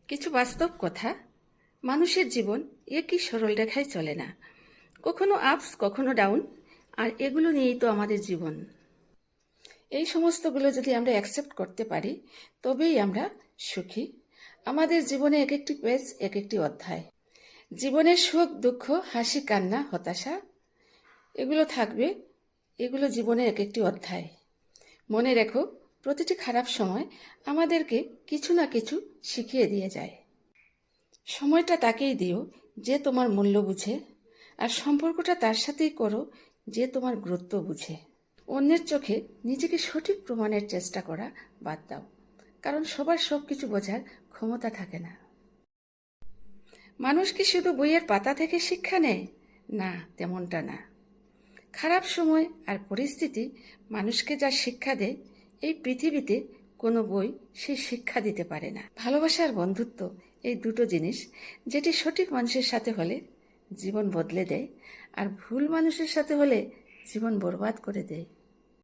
কিছু বাস্তব কথা। মানুষের জীবন একই সরল রেখায় চলে না, কখনো আপস কখনো ডাউন, আর এগুলো নিয়েই তো আমাদের জীবন। এই সমস্তগুলো যদি আমরা অ্যাকসেপ্ট করতে পারি তবেই আমরা সুখী। আমাদের জীবনে এক একটি পেজ, এক একটি অধ্যায়। জীবনের সুখ দুঃখ, হাসি কান্না হতাশা এগুলো থাকবে, এগুলো জীবনের এক একটি অধ্যায়। মনে রেখো, প্রতিটি খারাপ সময় আমাদেরকে কিছু না কিছু শিখিয়ে দিয়ে যায়। সময়টা তাকেই দিও যে তোমার মূল্য বুঝে, আর সম্পর্কটা তার সাথেই করো যে তোমার গুরুত্ব বুঝে। অন্যের চোখে নিজেকে সঠিক প্রমাণের চেষ্টা করা বাদ দাও, কারণ সবার সব কিছু বোঝার ক্ষমতা থাকে না। মানুষ কি শুধু বইয়ের পাতা থেকে শিক্ষা নেয়? না, তেমনটা না। খারাপ সময় আর পরিস্থিতি মানুষকে যা শিক্ষা দেয়, এই পৃথিবীতে কোনো বই সেই শিক্ষা দিতে পারে না। ভালোবাসা আর বন্ধুত্ব এই দুটো জিনিস, যেটি সঠিক মানুষের সাথে হলে জীবন বদলে দেয়, আর ভুল মানুষের সাথে হলে জীবন বরবাদ করে দেয়।